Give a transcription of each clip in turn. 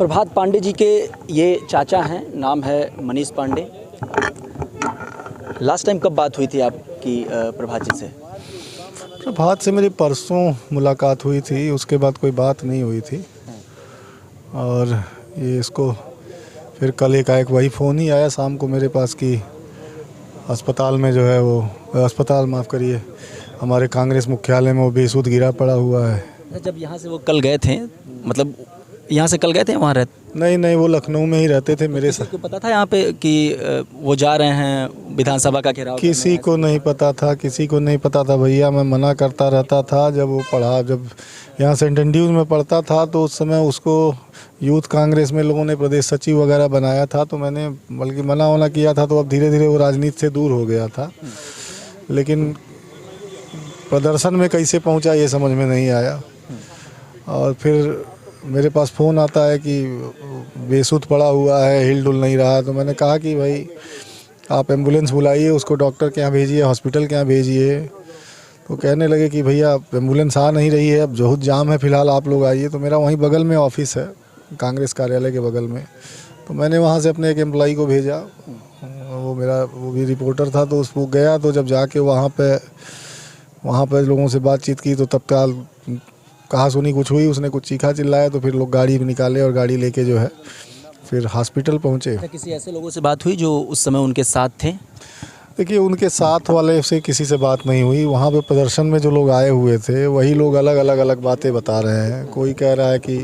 प्रभात पांडे जी के ये चाचा हैं, नाम है मनीष पांडे। लास्ट टाइम कब बात हुई थी आपकी प्रभात जी से? प्रभात से मेरी परसों मुलाकात हुई थी, उसके बाद कोई बात नहीं हुई थी। और ये इसको फिर कल एकाएक वही फ़ोन ही आया शाम को मेरे पास कि अस्पताल में जो है वो अस्पताल माफ़ करिए हमारे कांग्रेस मुख्यालय में वो बेसुध गिरा पड़ा हुआ है। जब यहाँ से वो कल गए थे, मतलब यहाँ से कल गए थे वहाँ रहते? नहीं, वो लखनऊ में ही रहते थे मेरे साथ। किसी को पता था यहाँ पे कि वो जा रहे हैं विधानसभा का घेराव? किसी को नहीं पता था भैया। मैं मना करता रहता था। जब यहाँ सेंट एंड्रयूज में पढ़ता था तो उस समय उसको यूथ कांग्रेस में लोगों ने प्रदेश सचिव वगैरह बनाया था, तो मैंने बल्कि मना किया था। तो अब धीरे धीरे वो राजनीति से दूर हो गया था, लेकिन प्रदर्शन में कैसे पहुंचा ये समझ में नहीं आया। और फिर मेरे पास फ़ोन आता है कि बेसुध पड़ा हुआ है, हिल डुल नहीं रहा। तो मैंने कहा कि भाई आप एम्बुलेंस बुलाइए, उसको डॉक्टर के यहाँ भेजिए, हॉस्पिटल के यहाँ भेजिए। तो कहने लगे कि भैया एम्बुलेंस आ नहीं रही है, अब बहुत जाम है, फ़िलहाल आप लोग आइए। तो मेरा वहीं बगल में ऑफिस है, कांग्रेस कार्यालय के बगल में। तो मैंने वहाँ से अपने एक एम्प्लॉई को भेजा, वो भी रिपोर्टर था। तो वो गया, तो जब जाके वहाँ पे लोगों से बातचीत की तो तत्काल कहा सुनी कुछ हुई, उसने कुछ चीखा चिल्लाया। तो फिर लोग गाड़ी भी निकाले और गाड़ी लेके जो है फिर हॉस्पिटल पहुँचे। किसी ऐसे लोगों से बात हुई जो उस समय उनके साथ थे? देखिए, उनके साथ वाले से किसी से बात नहीं हुई। वहाँ पे प्रदर्शन में जो लोग आए हुए थे वही लोग अलग बातें बता रहे हैं। कोई कह रहा है कि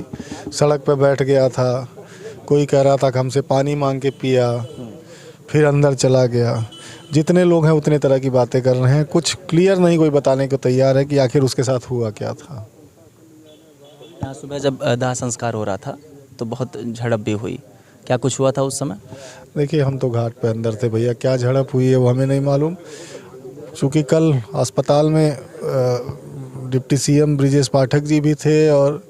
सड़क पे बैठ गया था, कोई कह रहा था कि हमसे पानी मांग के पिया, फिर अंदर चला गया। जितने लोग हैं उतने तरह की बातें कर रहे हैं। कुछ क्लियर नहीं कोई बताने को तैयार है कि आखिर उसके साथ हुआ क्या था। यहाँ सुबह जब दाह संस्कार हो रहा था तो बहुत झड़प भी हुई, क्या कुछ हुआ था उस समय? देखिए, हम तो घाट पे अंदर थे भैया, क्या झड़प हुई है वो हमें नहीं मालूम। चूँकि कल अस्पताल में डिप्टी सीएम ब्रिजेश पाठक जी भी थे और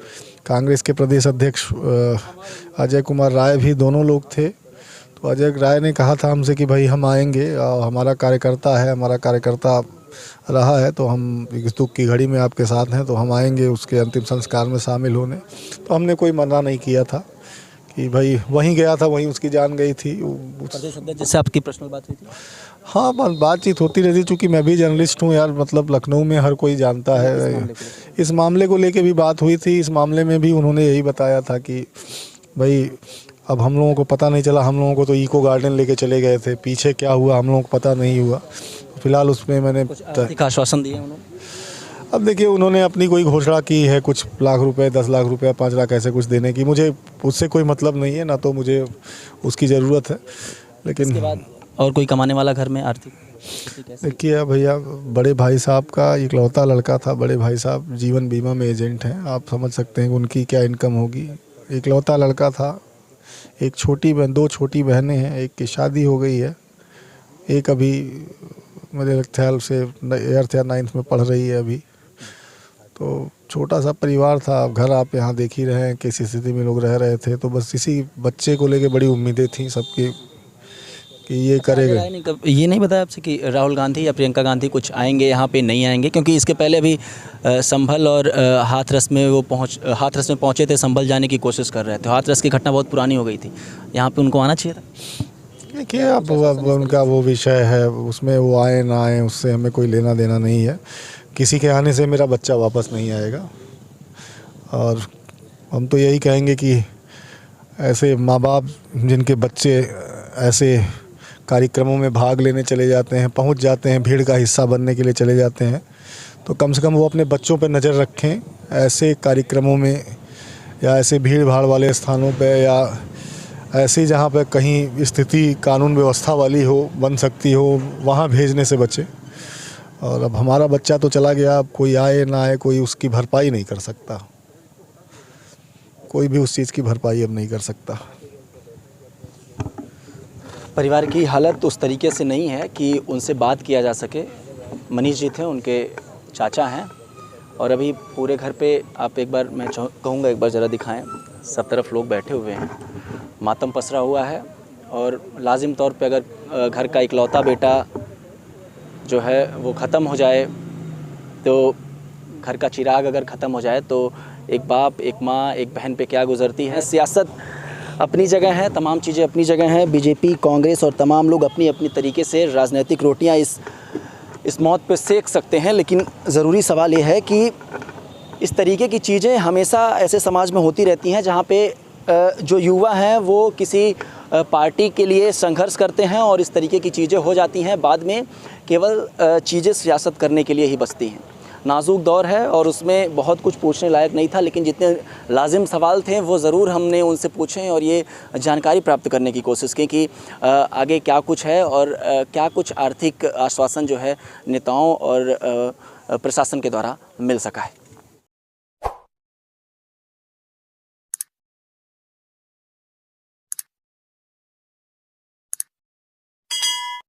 कांग्रेस के प्रदेश अध्यक्ष अजय कुमार राय भी, दोनों लोग थे। तो अजय राय ने कहा था हमसे कि भाई हम आएंगे, हमारा कार्यकर्ता रहा है, तो हम इस दुख की घड़ी में आपके साथ हैं, तो हम आएंगे उसके अंतिम संस्कार में शामिल होने। तो हमने कोई मना नहीं किया था कि भाई वहीं गया था, वहीं उसकी जान गई थी। जिससे आपकी पर्सनल बात हुई थी? हाँ, बातचीत होती रहती, चूँकि मैं भी जर्नलिस्ट हूँ यार, मतलब लखनऊ में हर कोई जानता है। इस मामले को लेके भी बात हुई थी। इस मामले में भी उन्होंने यही बताया था कि भाई अब हम लोगों को पता नहीं चला, हम लोगों को तो इको गार्डन लेके चले गए थे, पीछे क्या हुआ हम लोगों को पता नहीं हुआ। फिलहाल उसमें मैंने आर्थिक आश्वासन दिए उन्होंने? अब देखिए, उन्होंने अपनी कोई घोषणा की है कुछ लाख रुपए, 10 लाख रुपए, 5 लाख ऐसे कुछ देने की। मुझे उससे कोई मतलब नहीं है, ना तो मुझे उसकी ज़रूरत है। लेकिन इसके बाद और कोई कमाने वाला घर में आर्थिक? देखिए भैया, बड़े भाई साहब का इकलौता लड़का था। बड़े भाई साहब जीवन बीमा में एजेंट हैं, आप समझ सकते हैं कि उनकी क्या इनकम होगी। इकलौता लड़का था, एक छोटी बहन, 2 छोटी बहनें हैं, एक की शादी हो गई है, एक अभी मेरे ख्याल से 8th या 9th में पढ़ रही है अभी। तो छोटा सा परिवार था। अब घर आप यहाँ देख ही रहे हैं किस स्थिति में लोग रह रहे थे। तो बस इसी बच्चे को लेके बड़ी उम्मीदें थी सबकी कि ये करेगा। ये नहीं बताया आपसे कि राहुल गांधी या प्रियंका गांधी कुछ आएंगे यहाँ पे, नहीं आएंगे? क्योंकि इसके पहले अभी संभल और हाथरस में हाथरस में पहुँचे थे, संभल जाने की कोशिश कर रहे थे। हाथरस की घटना बहुत पुरानी हो गई थी, यहाँ पे उनको आना चाहिए था। देखिए, अब उनका वो विषय है, उसमें वो आए ना आए उससे हमें कोई लेना देना नहीं है। किसी के आने से मेरा बच्चा वापस नहीं आएगा। और हम तो यही कहेंगे कि ऐसे माँ बाप जिनके बच्चे ऐसे कार्यक्रमों में भाग लेने चले जाते हैं, पहुंच जाते हैं, भीड़ का हिस्सा बनने के लिए चले जाते हैं, तो कम से कम वो अपने बच्चों पर नज़र रखें। ऐसे कार्यक्रमों में या ऐसे भीड़ भाड़ वाले स्थानों पे या ऐसी जहाँ पे कहीं स्थिति कानून व्यवस्था वाली हो, बन सकती हो, वहाँ भेजने से बचे। और अब हमारा बच्चा तो चला गया, अब कोई आए ना आए कोई उसकी भरपाई नहीं कर सकता। कोई भी उस चीज़ की भरपाई अब नहीं कर सकता। परिवार की हालत उस तरीके से नहीं है कि उनसे बात किया जा सके। मनीष जी थे, उनके चाचा हैं, और अभी पूरे घर पे आप एक बार, मैं कहूँगा एक बार ज़रा दिखाएं। सब तरफ लोग बैठे हुए हैं, मातम पसरा हुआ है। और लाजिम तौर पे अगर घर का इकलौता बेटा जो है वो ख़त्म हो जाए, तो घर का चिराग अगर ख़त्म हो जाए, तो एक बाप, एक माँ, एक बहन पे क्या गुज़रती है। सियासत अपनी जगह है, तमाम चीज़ें अपनी जगह हैं। बीजेपी, कांग्रेस और तमाम लोग अपनी अपनी तरीके से राजनीतिक रोटियां इस मौत पे सेक सकते हैं, लेकिन ज़रूरी सवाल ये है कि इस तरीके की चीज़ें हमेशा ऐसे समाज में होती रहती हैं जहाँ पे जो युवा हैं वो किसी पार्टी के लिए संघर्ष करते हैं और इस तरीके की चीज़ें हो जाती हैं। बाद में केवल चीज़ें सियासत करने के लिए ही बचती हैं। नाजुक दौर है और उसमें बहुत कुछ पूछने लायक नहीं था, लेकिन जितने लाजिम सवाल थे वो ज़रूर हमने उनसे पूछे और ये जानकारी प्राप्त करने की कोशिश की कि आगे क्या कुछ है और क्या कुछ आर्थिक आश्वासन जो है नेताओं और प्रशासन के द्वारा मिल सका है।